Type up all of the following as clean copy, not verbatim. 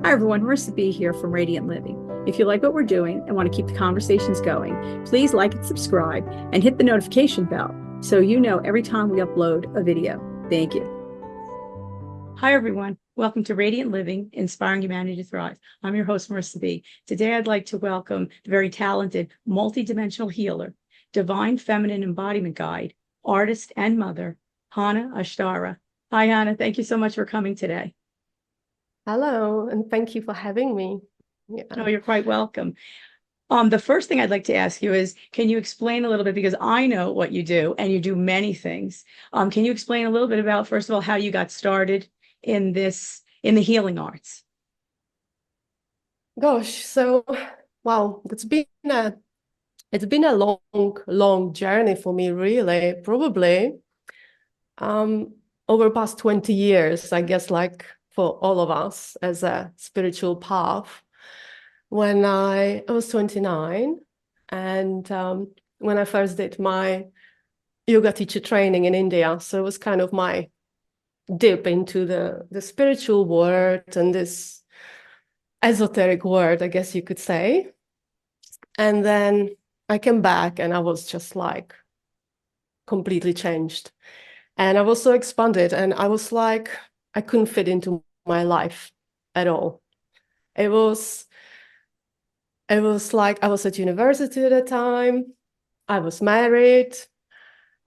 Hi everyone, Marisa B here from Radiant Living. If you like what we're doing and want to keep the conversations going, please like and subscribe and hit the notification bell so you know every time we upload a video. Thank you. Hi everyone, welcome to Radiant Living, Inspiring Humanity to Thrive. I'm your host, Marisa B. Today I'd like to welcome the very talented, multidimensional healer, divine feminine embodiment guide, artist and mother, Hana Ashtara. Hi Hana, thank you so much for coming today. Hello, and thank you for having me. Oh, you're quite welcome. The first thing I'd like to ask you is, can you explain a little bit, because I know what you do and you do many things. Can you explain a little bit about, first of all, how you got started in the healing arts? Gosh, so wow, it's been a long journey for me, really. Probably over past 20 years, I guess, like for all of us as a spiritual path. When I was 29, and when I first did my yoga teacher training in India, so it was kind of my dip into the spiritual world and this esoteric world, I guess you could say. And then I came back and I was just like completely changed. And I was so expanded, and I was like, I couldn't fit into my life at all. It was like I was at university at the time. I was married.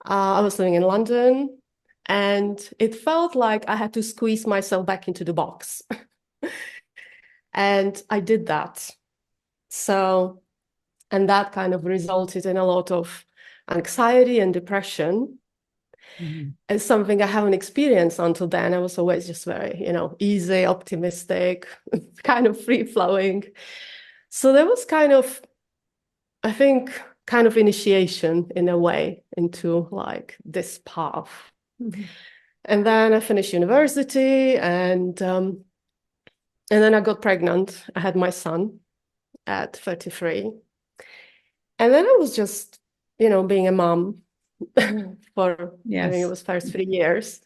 I was living in London, and it felt like I had to squeeze myself back into the box. And I did that. And that kind of resulted in a lot of anxiety and depression. Mm-hmm. It's something I haven't experienced until then. I was always just very, easy, optimistic, kind of free-flowing. So there was kind of, I think, kind of initiation in a way into like this path. Mm-hmm. And then I finished university, and then I got pregnant. I had my son at 33. And then I was just, being a mom for, I think it was first 3 years.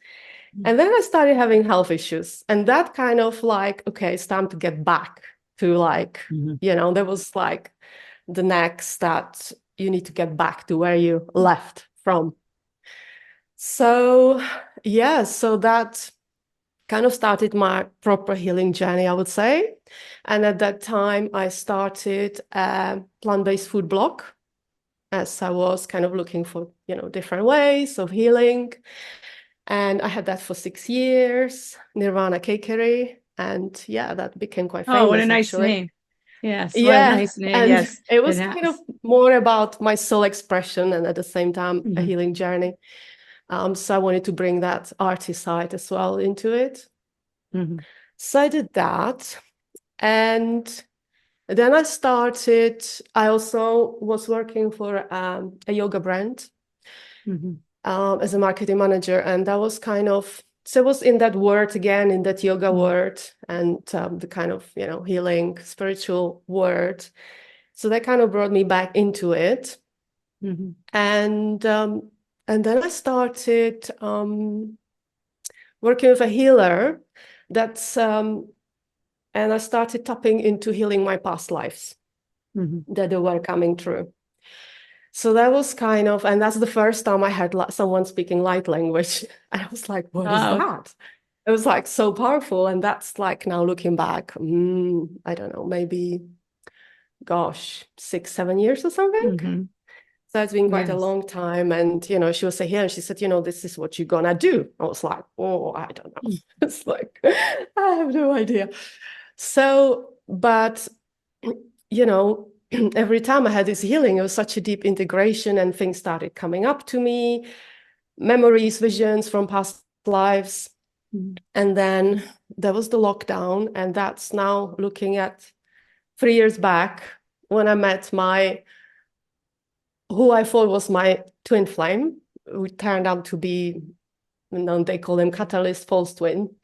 And then I started having health issues. And that kind of like, okay, it's time to get back to like, there was like the next that you need to get back to where you left from. So, yeah, so that kind of started my proper healing journey, I would say. And at that time, I started a plant-based food blog, as I was kind of looking for, different ways of healing. And I had that for 6 years, Nirvana Cakery. And yeah, that became quite famous. Oh, what a nice actually. name. Yes, what Yeah, a nice name. and Yes, it was kind of more about my soul expression and at the same time a healing journey. So I wanted to bring that arty side as well into it. So I did that. And then I also was working for a yoga brand as a marketing manager. And that was kind of, so it was in that word again, in that yoga word and the kind of, healing, spiritual word. So that kind of brought me back into it. And then I started working with a healer and I started tapping into healing my past lives that they were coming through. So that was kind of, and that's the first time I heard someone speaking light language. I was like, what is that? It was like so powerful. And that's like now looking back, I don't know, maybe, 6, 7 years or something. So it's been quite a long time. And, she was here and she said, this is what you're gonna do. I was like, oh, I don't know. It's like, I have no idea. So, but, every time I had this healing, it was such a deep integration and things started coming up to me, memories, visions from past lives. And then there was the lockdown, and that's now looking at 3 years back when I met who I thought was my twin flame, who turned out to be, they call him catalyst false twin.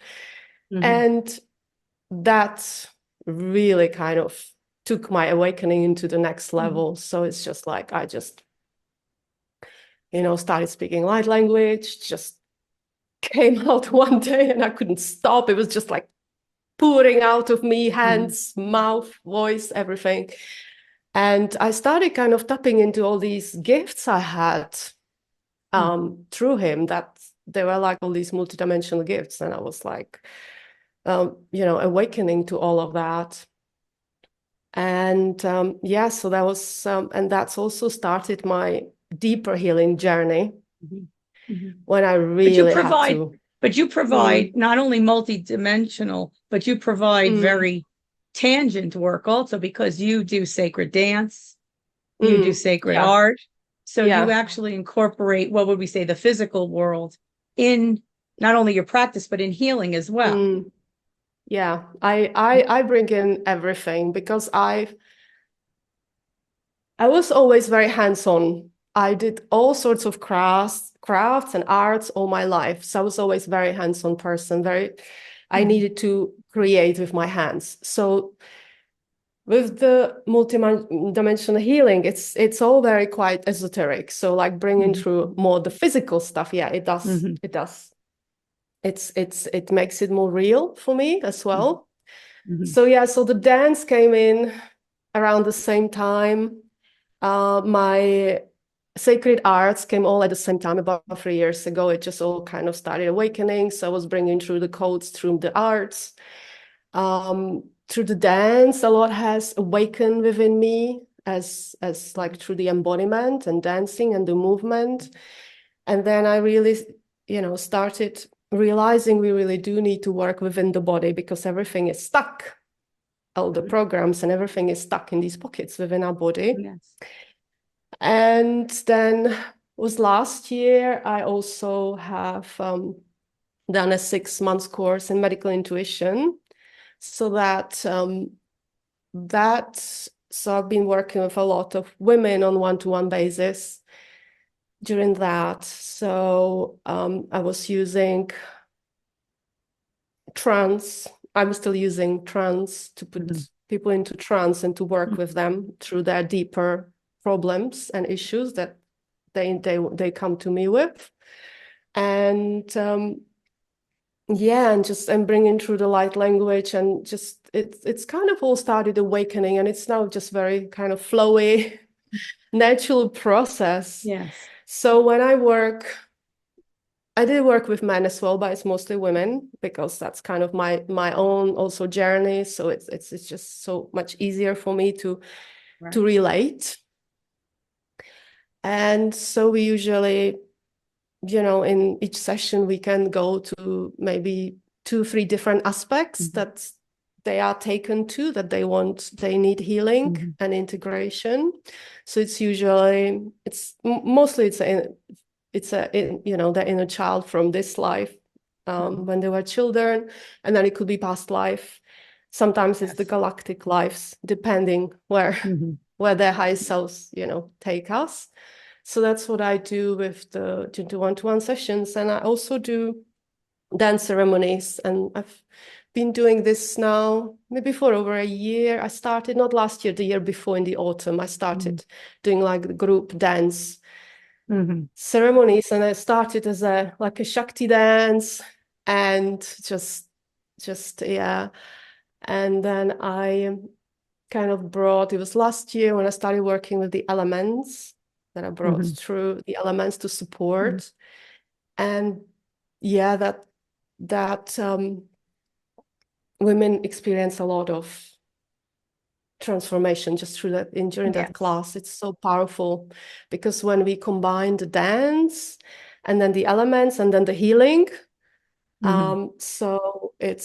And that really kind of took my awakening into the next level. So it's just like, I just, started speaking light language, just came out one day and I couldn't stop. It was just like, pouring out of me, hands, mouth, voice, everything. And I started kind of tapping into all these gifts I had through him, that they were like all these multidimensional gifts. And I was like, awakening to all of that. And so that was, and that's also started my deeper healing journey when I really had to. But you provide not only multidimensional, but you provide very tangent work also, because you do sacred dance, you do sacred art. So you actually incorporate, what would we say, the physical world in not only your practice, but in healing as well. Yeah, I bring in everything, because I was always very hands-on. I did all sorts of crafts and arts all my life. So I was always very hands-on person. I needed to create with my hands. So with the multidimensional healing, it's all very quite esoteric. So like bringing through more the physical stuff. Yeah, it does. It does. It makes it more real for me as well. So yeah, so the dance came in around the same time. My sacred arts came all at the same time, about 3 years ago. It just all kind of started awakening. So I was bringing through the codes, through the arts, through the dance. A lot has awakened within me as like through the embodiment and dancing and the movement. And then I really, started realizing we really do need to work within the body, because everything is stuck. All the programs and everything is stuck in these pockets within our body. Yes. And then was last year, I also have done a 6-month course in medical intuition. So so I've been working with a lot of women on one-to-one basis during that. So I was using trance. I'm still using trance to put people into trance and to work with them through their deeper problems and issues that they come to me with. And and bringing through the light language, and just it's kind of all started awakening, and it's now just very kind of flowy, natural process. Yes. So when I did work with men as well, but it's mostly women, because that's kind of my own also journey. So it's just so much easier for me to relate. And so we usually, in each session, we can go to maybe 2-3 different aspects that they are taken to, that they need healing and integration. So it's mostly the inner child from this life, when they were children, and then it could be past life. Sometimes it's the galactic lives, depending where their higher selves, take us. So that's what I do with the one-to-one sessions. And I also do dance ceremonies, and I've been doing this now maybe for over a year. I started not last year, the year before, in the autumn. I started doing like the group dance ceremonies, and I started as a Shakti dance, and just and then I kind of it was last year when I started working with the elements, that I brought through the elements to support. And that women experience a lot of transformation just through that during that class. It's so powerful, because when we combine the dance and then the elements and then the healing, so it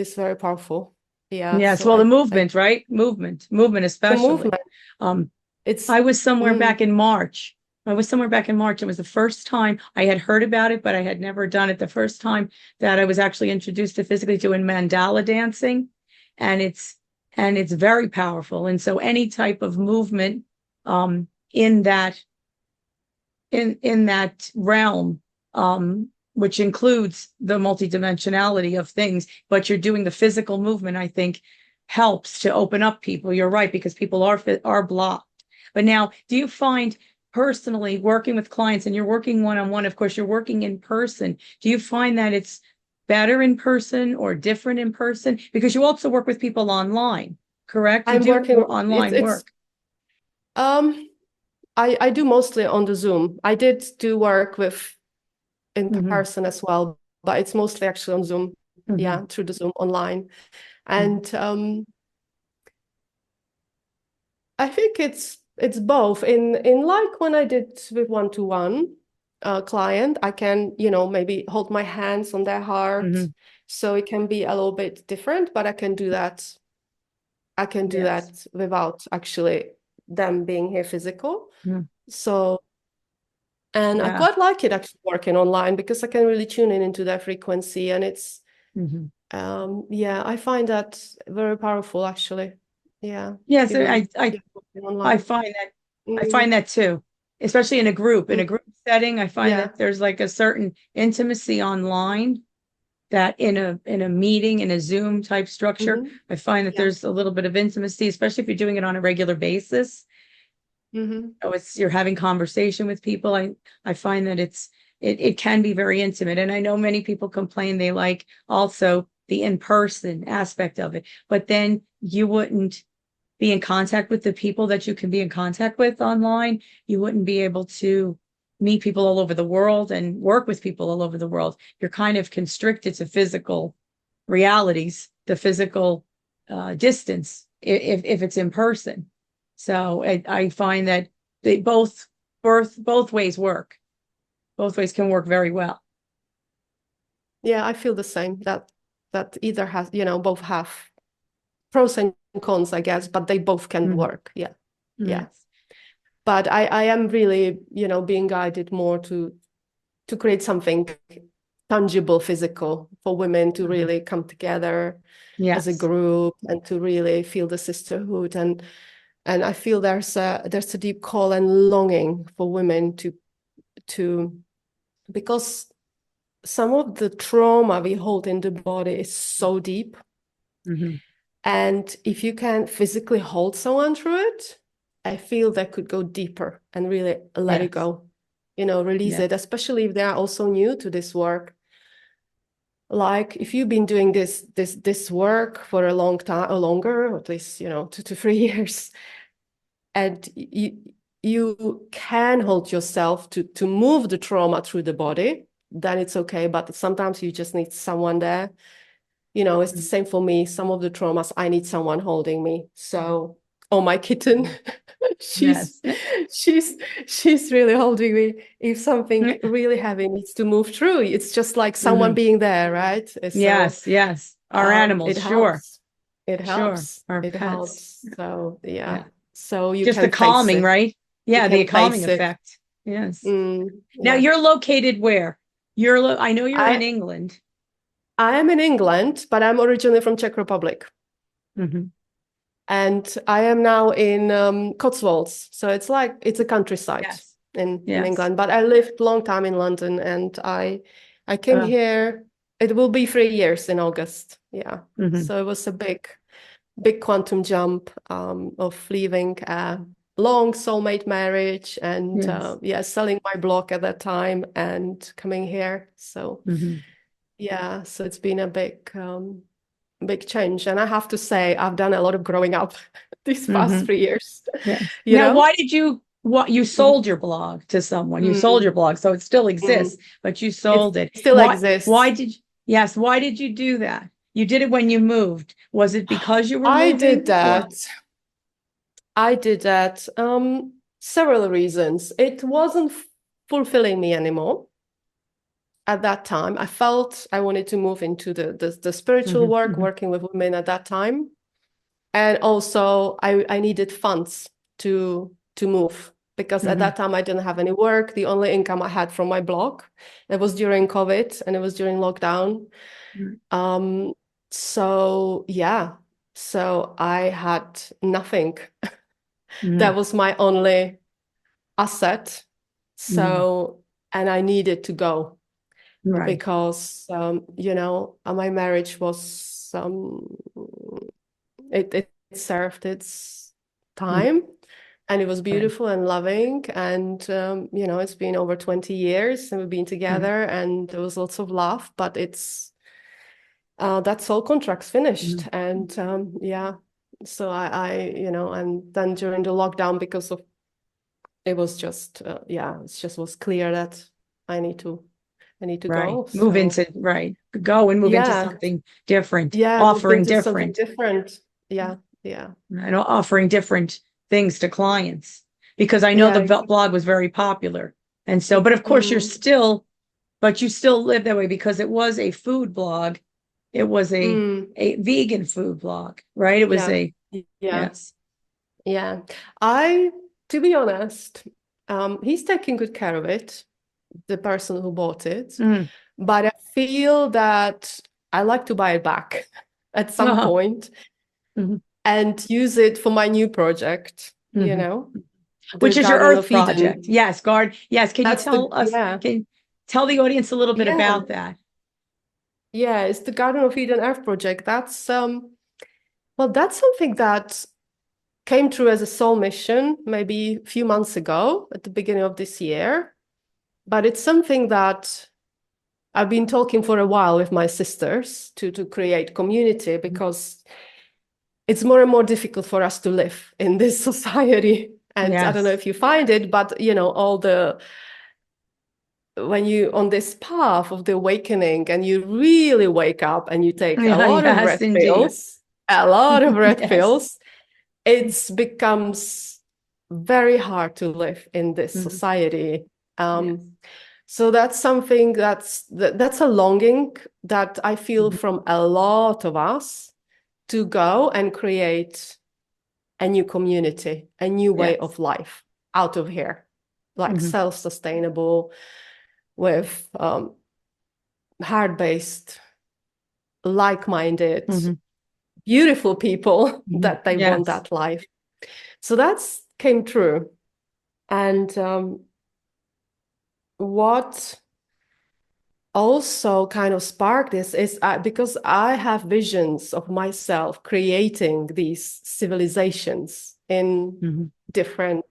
is very powerful. Yes. So well, the movement, right? Movement especially. I was somewhere back in March. It was the first time I had heard about it, but I had never done it. The first time that I was actually introduced to physically doing mandala dancing, and it's very powerful. And so any type of movement in that realm, which includes the multidimensionality of things, but you're doing the physical movement, I think helps to open up people. You're right, because people are blocked. But now, do you find personally working with clients, and you're working one-on-one, of course, you're working in person, do you find that it's better in person or different in person? Because you also work with people online, correct? You I'm do working, more online work. I do mostly on the Zoom. I did do work with in person as well, but it's mostly actually on Zoom. Yeah, through the Zoom online. And I think it's both. In like when I did with one-to-one client, I can, maybe hold my hands on their heart. So it can be a little bit different, but I can do that. I can do that without actually them being here physical. So, and I quite like it actually working online because I can really tune in into their frequency, and it's I find that very powerful actually. Yeah. Yes, I find that too, especially in a group setting. I find that there's like a certain intimacy online that in a meeting, in a Zoom type structure, I find that there's a little bit of intimacy, especially if you're doing it on a regular basis. So you're having conversation with people. I find that it can be very intimate. And I know many people complain they like also the in-person aspect of it, but then you wouldn't be in contact with the people that you can be in contact with online. You wouldn't be able to meet people all over the world and work with people all over the world. You're kind of constricted to physical realities, the physical distance, if it's in person. So I find that they both ways work. Both ways can work very well. Yeah, I feel the same. That either has, both have pros and cons, I guess, but they both can work. Yeah. Yeah. But I am really, being guided more to create something tangible, physical for women to really come together as a group and to really feel the sisterhood. And I feel there's a deep call and longing for women to because some of the trauma we hold in the body is so deep. And if you can physically hold someone through it, I feel that could go deeper and really let it go, release it, especially if they are also new to this work. Like if you've been doing this work for a long time or longer, or at least, 2 to 3 years, and you can hold yourself to move the trauma through the body, then it's okay. But sometimes you just need someone there. It's the same for me. Some of the traumas, I need someone holding me. So, my kitten, she's really holding me. If something really heavy needs to move through, it's just like someone being there, right? So, yes. Our animals, it sure. helps. It helps. Our it pets. helps. So so you just can the calming, right? Yeah, the calming effect. Yes. Now you're located where? I know you're in England. I am in England, but I'm originally from Czech Republic. And I am now in Cotswolds. So it's a countryside in England. But I lived a long time in London, and I came here. It will be 3 years in August. Yeah. So it was a big quantum jump of leaving a long soulmate marriage and selling my blog at that time and coming here. So so it's been a big change. And I have to say, I've done a lot of growing up these past 3 years. Now, why did you sold your blog to someone? You sold your blog, so it still exists, but you sold it. Still exists. Why did you do that? You did it when you moved. Was it because you were moving? I did that. Several reasons. It wasn't fulfilling me anymore. At that time, I felt I wanted to move into the spiritual work, working with women at that time. And also I needed funds to move because at that time I didn't have any work. The only income I had from my blog. It was during COVID and it was during lockdown. So I had nothing. That was my only asset. So, and I needed to go. Because my marriage was it served its time and it was beautiful and loving, and it's been over 20 years and we've been together and there was lots of love, but it's that's all contracts finished. And so and then during the lockdown, because of it was just it just was clear that I need to go. Move into go and move into something different, offering something different. And offering different things to clients, because I know the blog was very popular. And so, but of course you still live that way, because it was a food blog. It was a vegan food blog, right? It was yes. Yeah. To be honest, he's taking good care of it, the person who bought it. But I feel that I like to buy it back at some point and use it for my new project, which is your Earth project. Yes, Yes. Can you tell us, can tell the audience a little bit about that? Yeah, it's the Garden of Eden Earth project. That's that's something that came through as a soul mission maybe a few months ago at the beginning of this year. But it's something that I've been talking for a while with my sisters to create community, because it's more and more difficult for us to live in this society. And I don't know if you find it, but when you on this path of the awakening and you really wake up and you take a lot of red pills, it becomes very hard to live in this society. So that's something that's a longing that I feel from a lot of us, to go and create a new community, a new way of life out of here, like self-sustainable, with heart-based, like-minded, beautiful people that they want that life. So that's came true. And what also kind of sparked this is because I have visions of myself creating these civilizations in different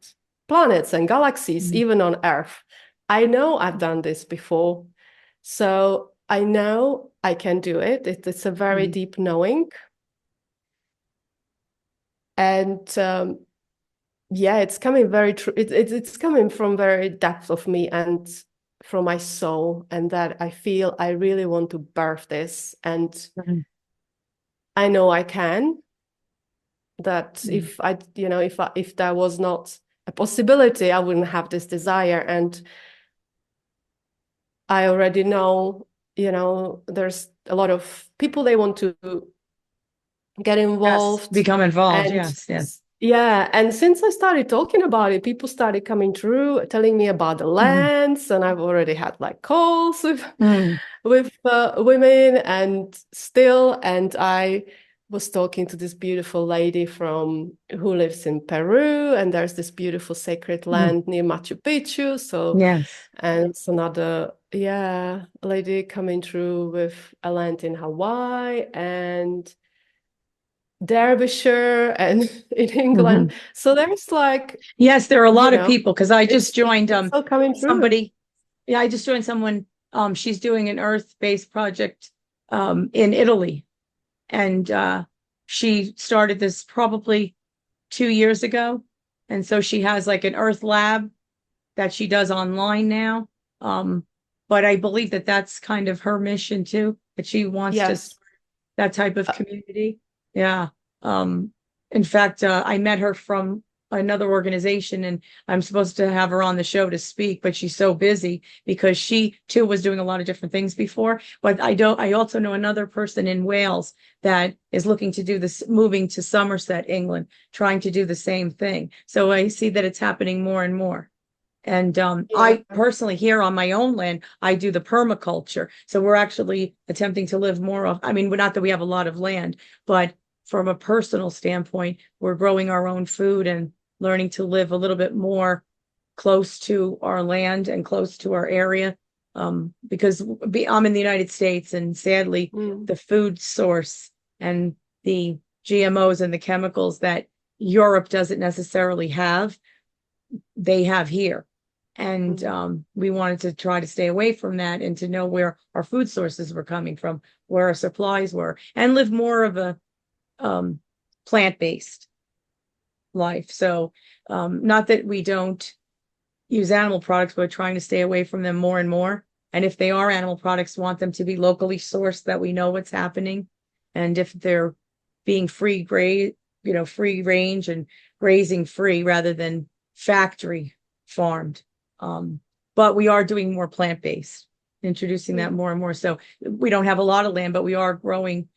planets and galaxies, even on Earth. I know I've done this before, so I know I can do it. It's a very deep knowing. And it's coming very true. It's coming from very depth of me and from my soul, and that I feel I really want to birth this, and I know I can. That if there was not a possibility, I wouldn't have this desire. And I already know, there's a lot of people, they want to get involved, become involved. Yes. Yeah, and since I started talking about it, people started coming through, telling me about the lands, and I've already had like calls with women, and I was talking to this beautiful lady who lives in Peru, and there's this beautiful sacred land near Machu Picchu. So and it's another lady coming through with a land in Hawaii and Derbyshire and in England. So there's like there are a lot of people, because I just joined somebody. I just joined someone. She's doing an earth-based project in Italy, and she started this probably 2 years ago, and so she has like an earth lab that she does online now. But I believe that that's kind of her mission too, that she wants to start that type of community. In fact, I met her from another organization, and I'm supposed to have her on the show to speak, but she's so busy because she too was doing a lot of different things before. But I also know another person in Wales that is looking to do this, moving to Somerset, England, trying to do the same thing. So I see that it's happening more and more. And I personally, here on my own land, I do the permaculture. So we're actually attempting to live more of, not that we have a lot of land, but from a personal standpoint, we're growing our own food and learning to live a little bit more close to our land and close to our area. Because I'm in the United States, and sadly, the food source and the GMOs and the chemicals that Europe doesn't necessarily have, they have here. And we wanted to try to stay away from that and to know where our food sources were coming from, where our supplies were, and live more of a plant-based life. So not that we don't use animal products, but trying to stay away from them more and more. And if they are animal products, want them to be locally sourced, that we know what's happening. And if they're being free range and grazing free rather than factory farmed. But we are doing more plant-based, introducing that more and more. So we don't have a lot of land, but we are growing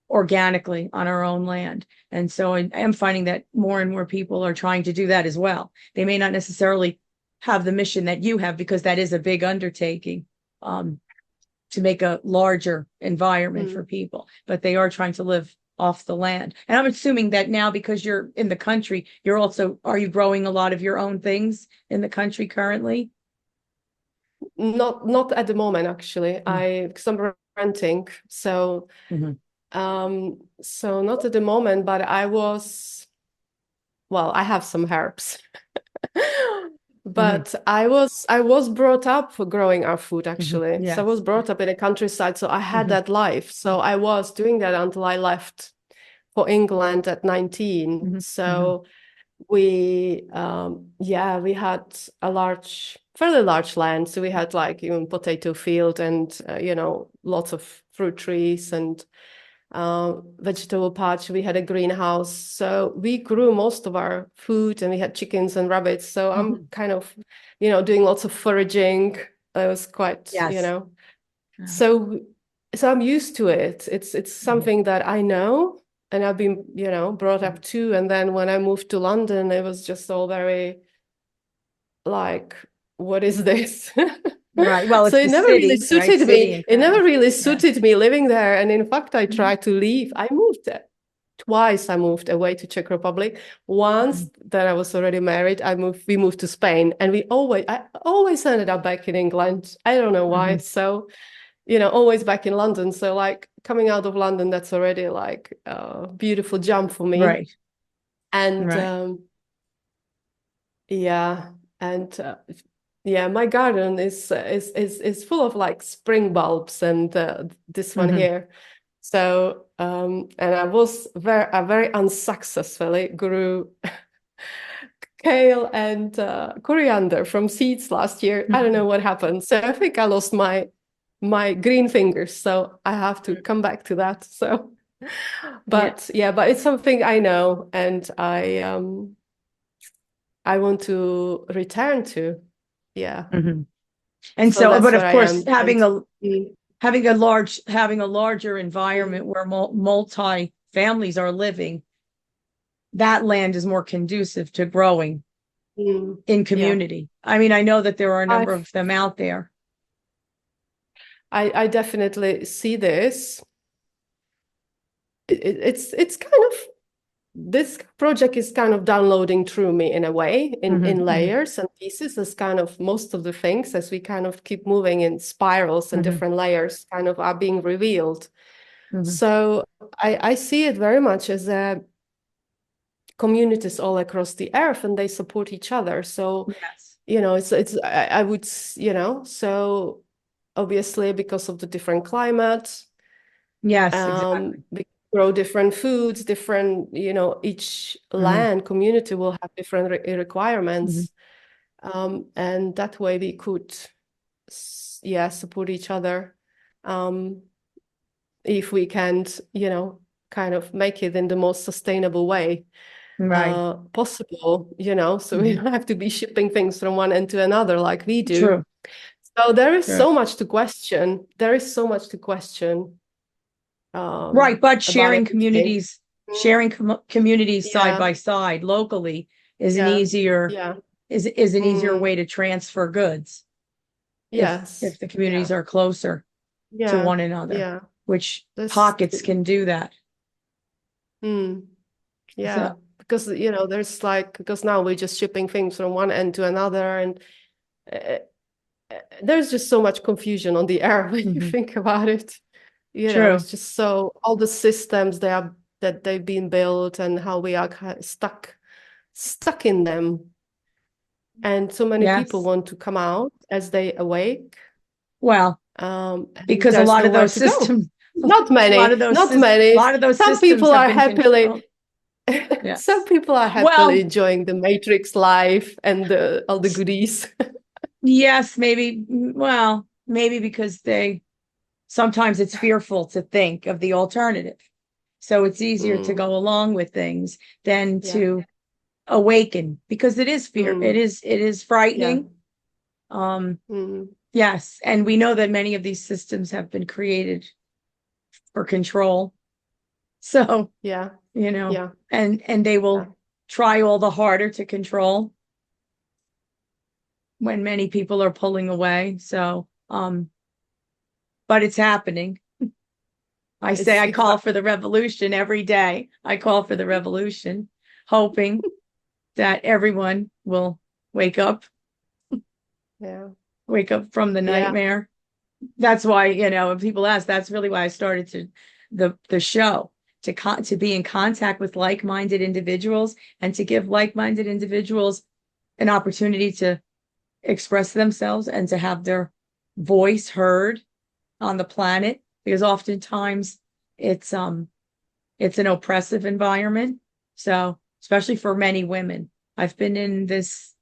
organically on our own land. And so I am finding that more and more people are trying to do that as well. They may not necessarily have the mission that you have, because that is a big undertaking to make a larger environment for people, but they are trying to live off the land. And I'm assuming that now, because you're in the country, are you growing a lot of your own things in the country currently? Not at the moment, actually. Because I'm renting, so so not at the moment, but I have some herbs. But I was brought up for growing our food, actually. Yes. So I was brought up in a countryside, so I had that life. So I was doing that until I left for England at 19. So we had fairly large land. So we had like even potato field and lots of fruit trees and vegetable patch. We had a greenhouse, so we grew most of our food, and we had chickens and rabbits. So I'm kind of doing lots of foraging. I was quite so I'm used to it. It's something that I know, and I've been brought up to. And then when I moved to London, it was just all very like, what is this? Right. Well, so it never really suited me. It never really suited me living there. And in fact, I tried to leave. I moved twice. I moved away to Czech Republic. Once that I was already married, we moved to Spain, and I always ended up back in England. I don't know why. So, always back in London. So like coming out of London, that's already like a beautiful jump for me. Right. And my garden is full of like spring bulbs, and this one here. So and I very unsuccessfully grew kale and coriander from seeds last year. I don't know what happened. So I think I lost my green fingers. So I have to come back to that. So, but it's something I know, and I want to return to. Yeah. And so but of course, having a larger environment where multi families are living, that land is more conducive to growing in community. I mean, I know that there are a number of them out there. I definitely see this. It's kind of, this project is kind of downloading through me in a way, in layers and pieces, as kind of most of the things, as we kind of keep moving in spirals and different layers kind of are being revealed. So I see it very much as a communities all across the earth, and they support each other. So I would so obviously because of the different climate, exactly. we grow different foods, different, each land community will have different requirements, and that way we could support each other, if we can't kind of make it in the most sustainable way possible, so we don't have to be shipping things from one end to another like we do. True. So there is so much to question. Right, but sharing communities side by side locally is an easier way to transfer goods. Yes, if the communities are closer to one another, which pockets can do that. Because there's like, because now we're just shipping things from one end to another, and there's just so much confusion on the air when you think about it. It's just so, all the systems that they've been built, and how we are kind of stuck in them. And so many people Yes. want to come out as they awake. Well, And because a there's lot of nowhere those to go. systems, Not a many, lot of those, not a many. lot of those Some systems people have are been happily, controlled. Yes. some people are happily Well, enjoying the Matrix life and all the goodies. yes, maybe. Well, maybe because sometimes it's fearful to think of the alternative. So it's easier to go along with things than to awaken, because it is fear. It is frightening. Yes. And we know that many of these systems have been created for control. So, and they will try all the harder to control when many people are pulling away. So, but it's happening. I call for the revolution every day. I call for the revolution, hoping that everyone will wake up. Wake up from the nightmare. That's why, when people ask, that's really why I started the show, to be in contact with like-minded individuals and to give like-minded individuals an opportunity to express themselves and to have their voice heard on the planet, because oftentimes it's an oppressive environment. So especially for many women, I've been in this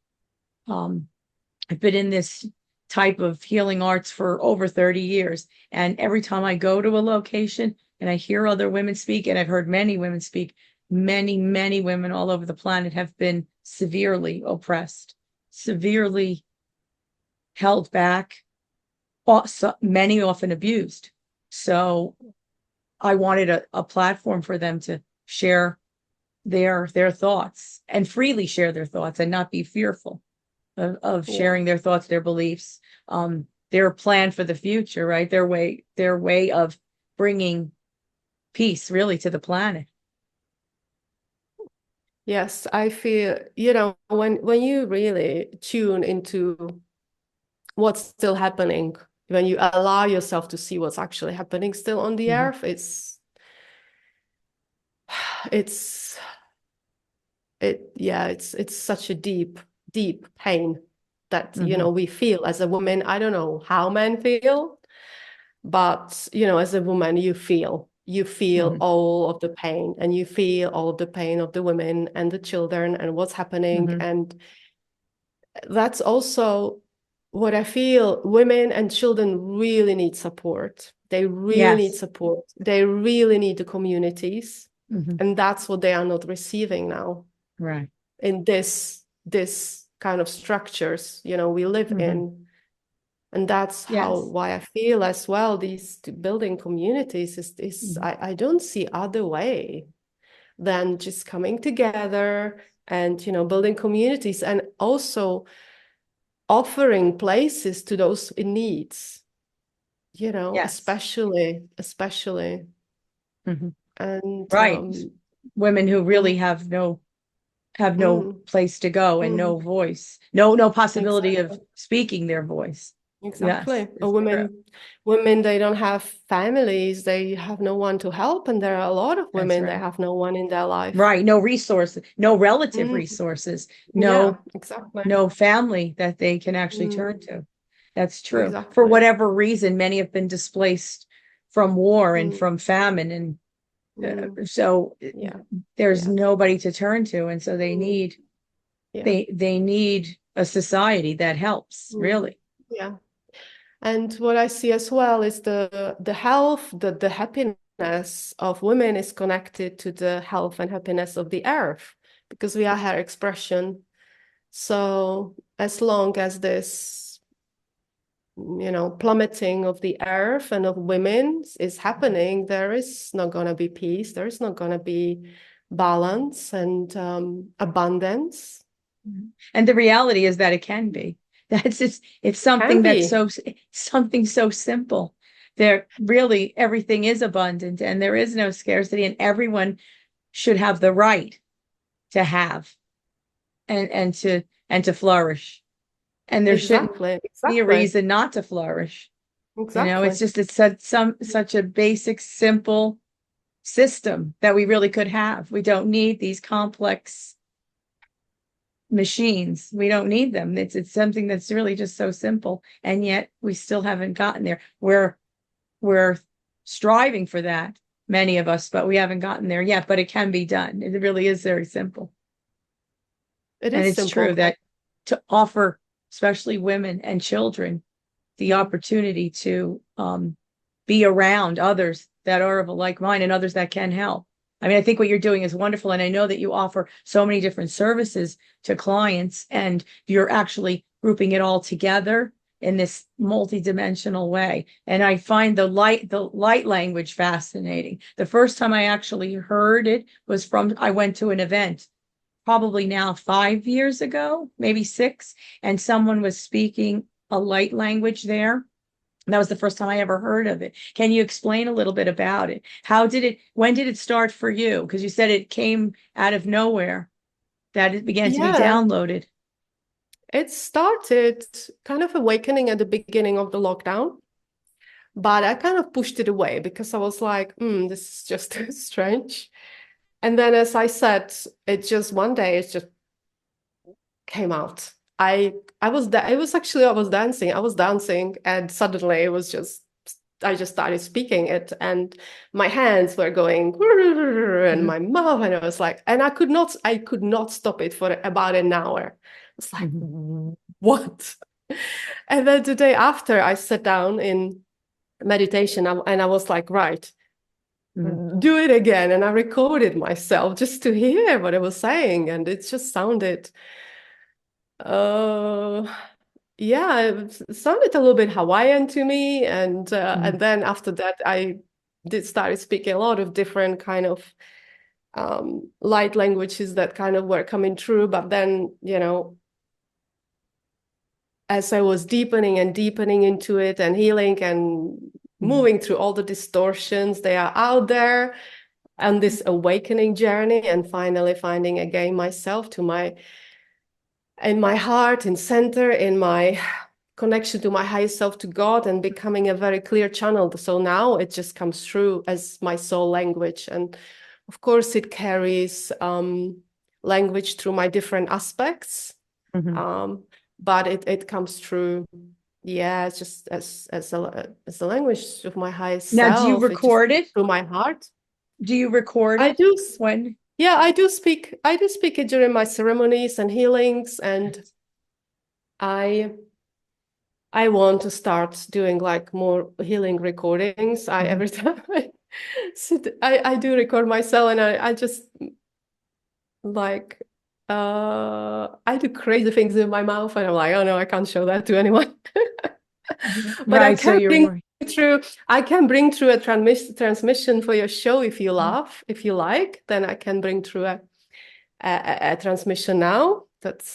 type of healing arts for over 30 years. And every time I go to a location and I hear other women speak, and I've heard many women speak, many women all over the planet have been severely oppressed, severely held back, also, many often abused. So I wanted a platform for them to share their thoughts and freely share their thoughts and not be fearful of sharing their thoughts, their beliefs, their plan for the future, right? Their way of bringing peace really to the planet. Yes, I feel, when you really tune into what's still happening, when you allow yourself to see what's actually happening still on the earth, it's such a deep pain that we feel as a woman. I don't know how men feel, but as a woman, you feel all of the pain, and you feel all of the pain of the women and the children and what's happening. And that's also what I feel. Women and children really need support. They really need support. They really need the communities. And that's what they are not receiving now. Right. In this kind of structures, we live in. And that's why I feel as well, building communities is I don't see other way than just coming together and, building communities, and also offering places to those in needs, especially. And right. Women who really have no place to go and no voice, no possibility of speaking their voice. Exactly. Yes, Or women, they don't have families, they have no one to help, and there are a lot of women that have no one in their life. Right. No resources, no relative resources, no family that they can actually turn to. That's true. Exactly. For whatever reason, many have been displaced from war and from famine, and so there's nobody to turn to, and so they need they need a society that helps, really. And what I see as well is the health, the happiness of women is connected to the health and happiness of the earth, because we are her expression. So as long as this, plummeting of the earth and of women is happening, there is not going to be peace. There is not going to be balance and abundance. And the reality is that it can be. It's something that's something so simple. There really, everything is abundant and there is no scarcity, and everyone should have the right to have and to flourish. And there shouldn't be a reason not to flourish. It's such a basic, simple system that we really could have. We don't need these complex machines. We don't need them. It's something that's really just so simple, and yet we still haven't gotten there. We're striving for that, many of us, but we haven't gotten there yet. But it can be done. It really is very simple. It And is it's simple. true that to offer, especially women and children, the opportunity to be around others that are of a like mind and others that can help. I mean, I think what you're doing is wonderful. And I know that you offer so many different services to clients, and you're actually grouping it all together in this multidimensional way. And I find the light language fascinating. The first time I actually heard it was I went to an event probably now 5 years ago, maybe 6, and someone was speaking a light language there. And that was the first time I ever heard of it. Can you explain a little bit about it? When did it start for you? Because you said it came out of nowhere, that it began to be downloaded. It started kind of awakening at the beginning of the lockdown, but I kind of pushed it away because I was like, this is just strange. And then, as I said, it just one day, it just came out. I was dancing, and suddenly I just started speaking it, and my hands were going and my mouth, and I was like, and I could not stop it for about an hour. It's like, what? And then the day after, I sat down in meditation, and I was like, right, do it again. And I recorded myself just to hear what I was saying, and it just sounded it sounded a little bit Hawaiian to me, and then after that I did started speaking a lot of different kind of light languages that kind of were coming through. But then, as I was deepening into it and healing and moving through all the distortions, they are out there, and this awakening journey, and finally finding again myself in my heart, in center, in my connection to my highest self, to God, and becoming a very clear channel. So now it just comes through as my soul language. And of course it carries language through my different aspects. But it comes through, it's just as the language of my highest self. Now, do you record it through my heart? Do you record it? I do. When? Yeah, I do speak it during my ceremonies and healings, and I want to start doing like more healing recordings. Every time I sit, I do record myself, and I just like I do crazy things in my mouth, and I'm like, oh no, I can't show that to anyone. But I can bring through a transmission for your show if you love, if you like. Then I can bring through a transmission now.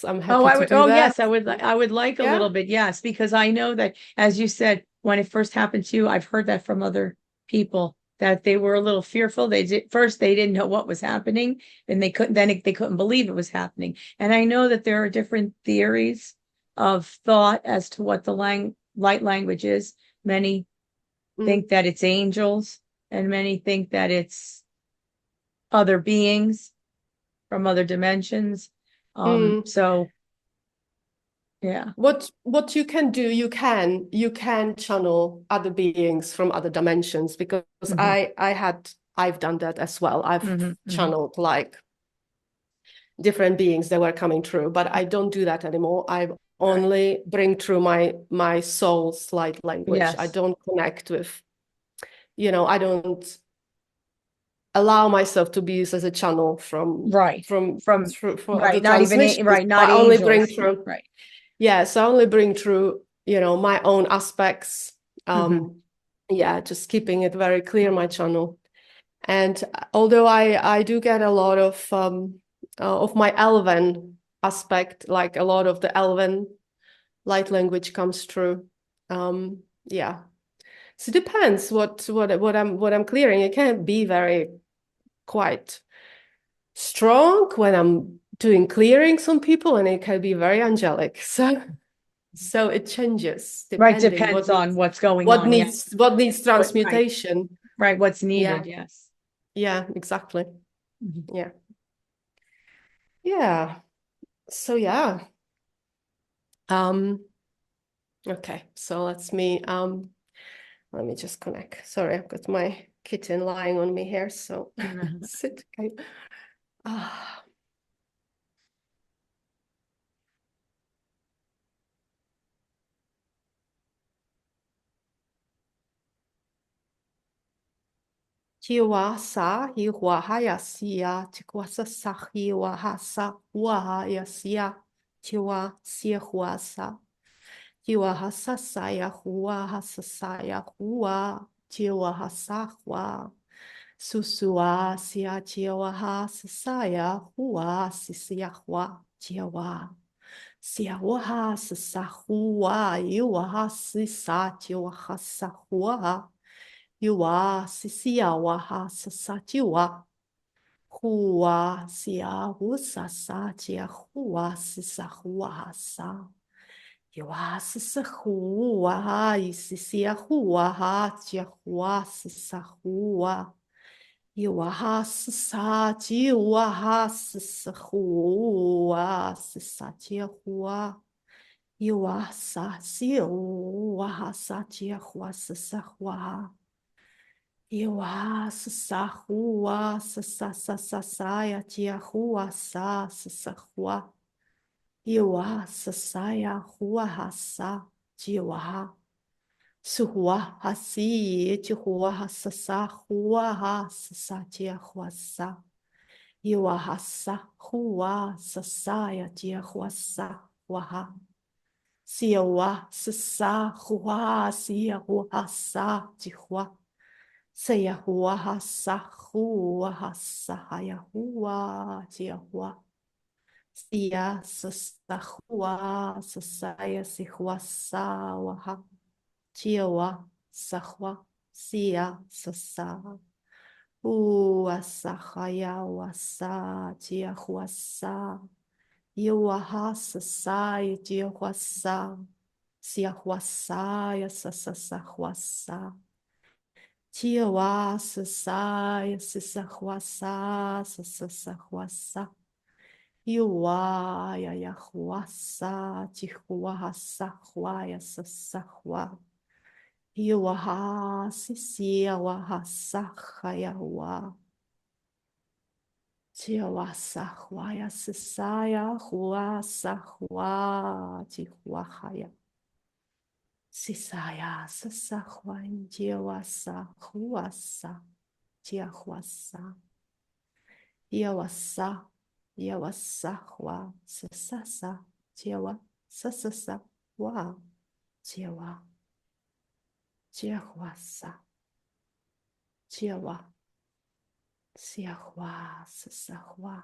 I'm happy to do that. Yes, I would like a little bit, yes, because I know that, as you said, when it first happened to you, I've heard that from other people, that they were a little fearful. They didn't know what was happening, and they couldn't believe it was happening. And I know that there are different theories of thought as to what the light language is. Many think that it's angels, and many think that it's other beings from other dimensions. So yeah. What you can do, you can channel other beings from other dimensions, because I've done that as well. I've channeled like different beings that were coming through, but I don't do that anymore. I only bring through my soul's light language. Yes. I don't connect with, I don't allow myself to be used as a channel from not even not I only angels. bring through so I only bring through my own aspects, just keeping it very clear, my channel. And although I do get a lot of my elven aspect, like a lot of the elven light language comes through. So it depends what I'm clearing. It can be quite strong when I'm doing clearings on people, and it can be very angelic. So it changes Depends on what's going on. What needs transmutation. Right, what's needed. Yes. Yeah, exactly. Yeah. So yeah. Okay, so let me just connect. Sorry, I've got my kitten lying on me here, so sit. Okay. Ah. Jiwa sa hiwa hayasia, chikwasa sa hiwa hasa wahayasia, jiwa sihuasa. Jiwa hasa saya hua hasa saya hua, jiwa hasa hua. Susua sia jiwa hasa saya hua sisia hua, jiwa. Sia waha sisa hua, iwa hasa sa jiwa hasa hua. Iwa sisia waha sasa jiwa. Hua sia husa sa jia hua sisa hua hasa. Iwa sisa hua isisia hua ha jia hua sisa hua. Iwa ha sisa jiwa ha sisa hua sisa jia hua. Iwa sa sia hua sa jia hua sisa hua. Iwa sa hua sa ya jia hua sa hua. Iwa sa ya hua ha sa jiwa ha. Suhua ha si jihua ha sa hua ha sa jia hua sa. Iwa ha sa hua sa ya jia hua sa hua ha. Siwa sa hua sia hua sa jihua. Saya hua ha sa haya hua jia hua. Sia sa hua sa saya si hua sa waha. Jiwa sa hua sia sa. Hua sa haya wa sa jia hua sa. Iwa ha sa ya jia hua sa. Sia hua sa ya sa hua sa. Jiwa sa ya sa hua sa hua sa. Iwa ya hua sa jihua ha sa hua ya sa hua. Iwa ha sia wa ha sa haya wa. Jiwa sa hua ya sa ya hua sa hua jihua haya. Sisaya sa hua jiwa sa hua sa jia hua sa. Iwa sa hua sa jiwa sa wa jiwa. Jia hua sa. Jiwa. Sia hua sa hua.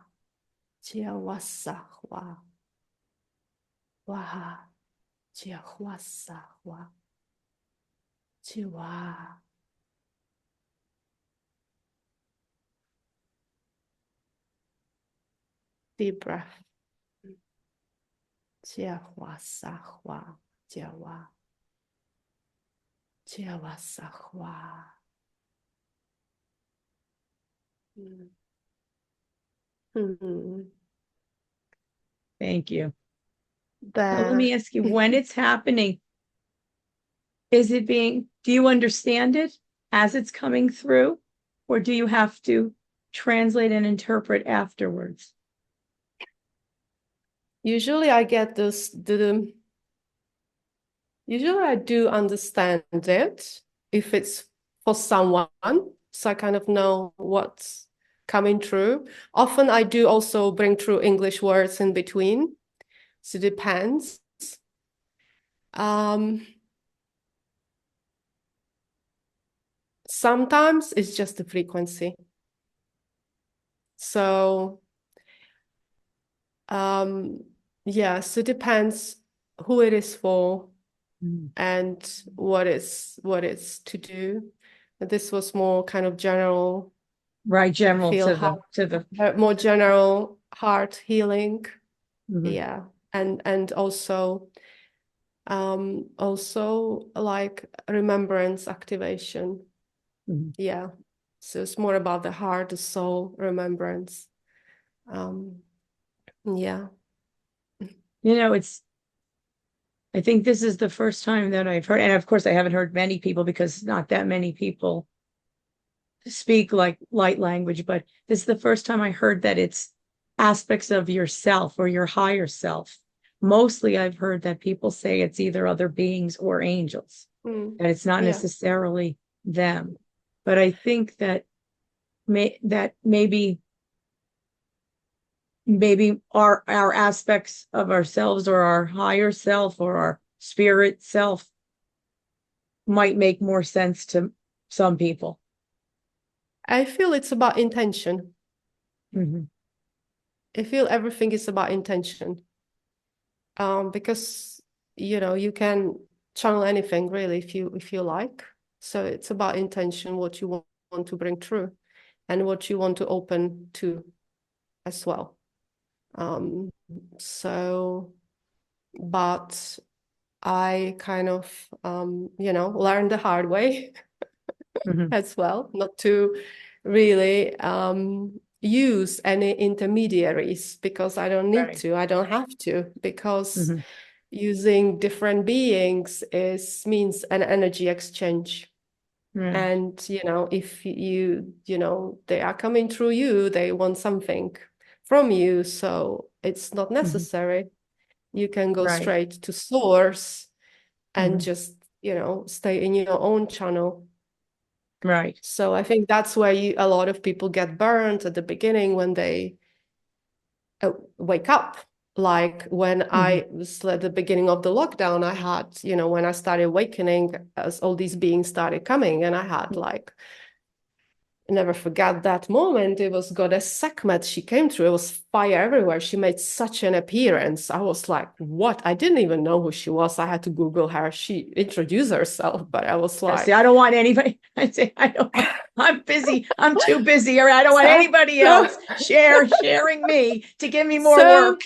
Jiwa sa hua. Waha. Jia hua sa hua. Jiwa. Deep breath. Jia hua sa hua. Jiwa. Jiwa sa hua. Thank you. There. Now, let me ask you, when it's happening, do you understand it as it's coming through, or do you have to translate and interpret afterwards? Usually I get usually I do understand it if it's for someone, so I kind of know what's coming through. Often I do also bring through English words in between, so it depends. Sometimes it's just the frequency. So yeah, so it depends who it is for and what it's to do. This was more kind of general, Right, general to the more general heart healing. Mhm. Yeah, and also like remembrance activation. Yeah, so it's more about the heart, the soul, remembrance. Yeah. I think this is the first time that I've heard, and of course I haven't heard many people because not that many people speak like light language, but this is the first time I heard that it's aspects of yourself or your higher self. Mostly I've heard that people say it's either other beings or angels, that it's not necessarily them. But I think that maybe our aspects of ourselves or our higher self or our spirit self might make more sense to some people. I feel it's about intention. I feel everything is about intention. Because you can channel anything really if you like. So it's about intention, what you want to bring through and what you want to open to as well. But I kind of learned the hard way as well, not to really use any intermediaries, because I don't need to, I don't have to, because using different beings means an energy exchange. And if they are coming through you, they want something from you, so it's not necessary. You can go straight to source and just stay in your own channel. So I think that's where a lot of people get burned at the beginning when they wake up. Like when I was at the beginning of the lockdown, I had, when I started awakening, as all these beings started coming, and I had never forget that moment. It was Goddess Sekhmet. She came through. It was fire everywhere. She made such an appearance. I was like, what? I didn't even know who she was. I had to Google her. She introduced herself, but I was like, see, I don't want anybody. I'm busy. I'm too busy. Or I don't want anybody else sharing me to give me more work.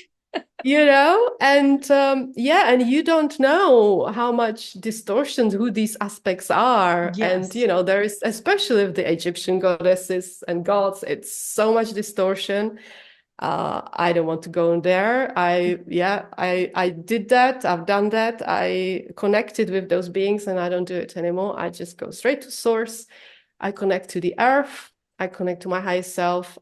And and you don't know how much distortion, who these aspects are. And there is, especially with the Egyptian goddesses and gods, it's so much distortion. I don't want to go in there. I did that. I've done that. I connected with those beings, and I don't do it anymore. I just go straight to source. I connect to the earth. I connect to my higher self.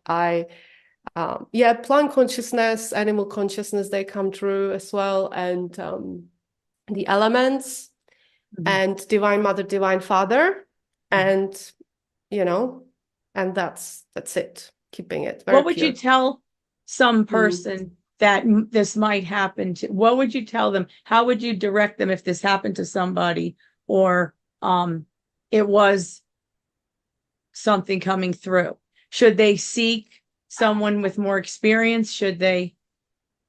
Plant consciousness, animal consciousness, they come through as well, and the elements, and Divine Mother, Divine Father, and and that's it. Keeping it very What would pure. you tell some person that this might happen to? What would you tell them? How would you direct them if this happened to somebody, or it was something coming through? Should they seek someone with more experience? Should they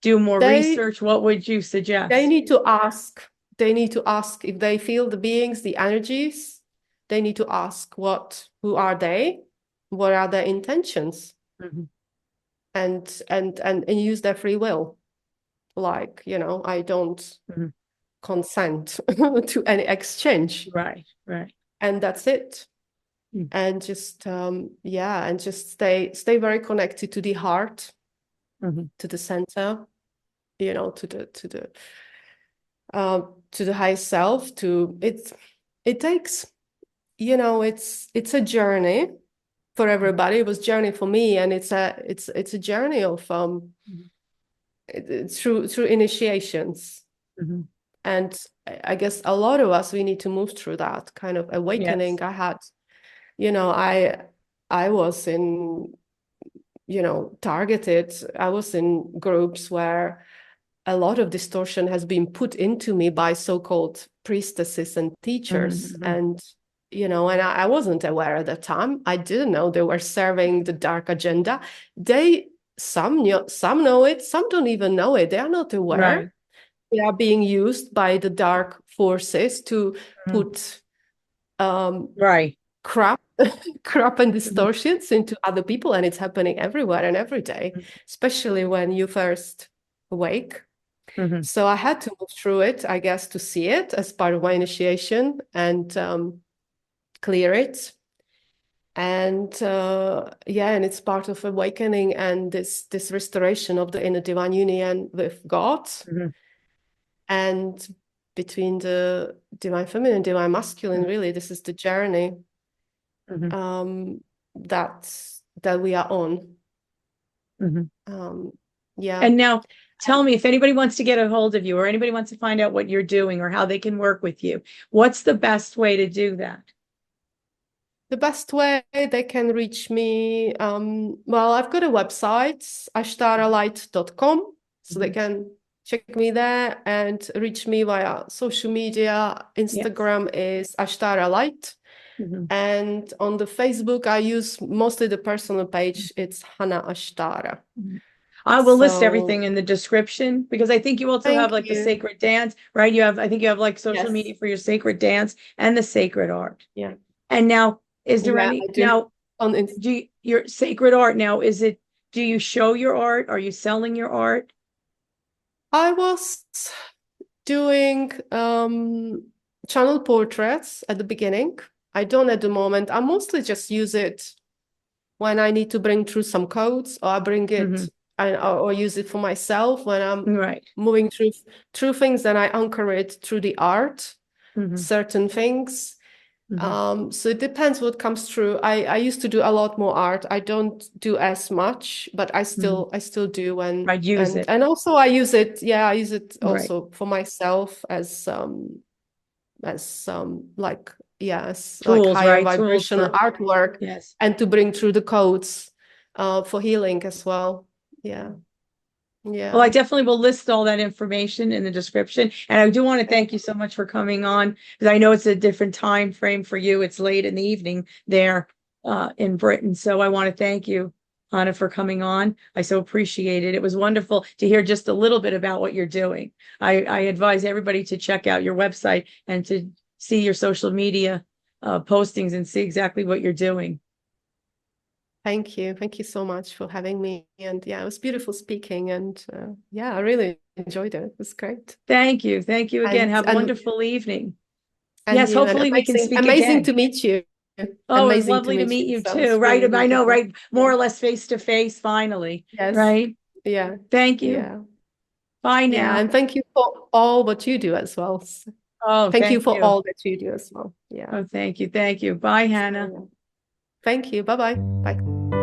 do more research? What would you suggest? They need to ask. They need to ask if they feel the beings, the energies. They need to ask who are they? What are their intentions? And use their free will. Like, I don't consent to any exchange. Right. And that's it. And just and just stay very connected to the heart, to the center, to the high self. It takes, it's a journey for everybody. It was a journey for me, and it's a journey of through initiations. And I guess a lot of us, we need to move through that kind of awakening. I had, I was in, targeted. I was in groups where a lot of distortion has been put into me by so-called priestesses and teachers. And, and I wasn't aware at the time. I didn't know they were serving the dark agenda. Some know it, some don't even know it. They are not aware. They are being used by the dark forces to put crap and distortions into other people, and it's happening everywhere and every day, especially when you first awake. So I had to move through it, I guess, to see it as part of my initiation and clear it. And and it's part of awakening and this restoration of the inner divine union with God, and between the divine feminine and divine masculine. Really, this is the journey that we are on. And now tell me, if anybody wants to get a hold of you, or anybody wants to find out what you're doing or how they can work with you, what's the best way to do that? The best way they can reach me, well, I've got a website, ashtaralight.com, so they can check me there and reach me via social media. Instagram is Ashtara Light. And on the Facebook, I use mostly the personal page. It's Hana Ashtara. I will list everything in the description, because I think you also have like the sacred dance, right? I think you have like social media for your sacred dance and the sacred art. Yeah. And now, is there any, now, your sacred art now, do you show your art? Are you selling your art? I was doing channel portraits at the beginning. I don't at the moment. I mostly just use it when I need to bring through some codes, or I bring it or use it for myself when I'm moving through things, and I anchor it through the art, certain things. So it depends what comes through. I used to do a lot more art. I don't do as much, but I still do when I use it. And also I use it. Yeah, I use it also for myself as like tools, higher vibrational artwork, and to bring through the codes for healing as well. Yeah. Well, I definitely will list all that information in the description. And I do want to thank you so much for coming on, because I know it's a different time frame for you. It's late in the evening there in Britain. So I want to thank you, Hana, for coming on. I so appreciate it. It was wonderful to hear just a little bit about what you're doing. I advise everybody to check out your website and to see your social media postings and see exactly what you're doing. Thank you. Thank you so much for having me. And it was beautiful speaking. And I really enjoyed it. It was great. Thank you. Thank you again. Have a wonderful evening. Yes, hopefully we can speak again. Amazing to meet you. Oh, it was lovely to meet you too. Right. I know, right? More or less face to face, finally. Yes. Right. Yeah. Thank you. Yeah. Bye now. Yeah. And thank you for all what you do as well. Oh, thank you for all that you do as well. Yeah. Oh, thank you. Thank you. Bye, Hana. Thank you. Bye-bye. Bye.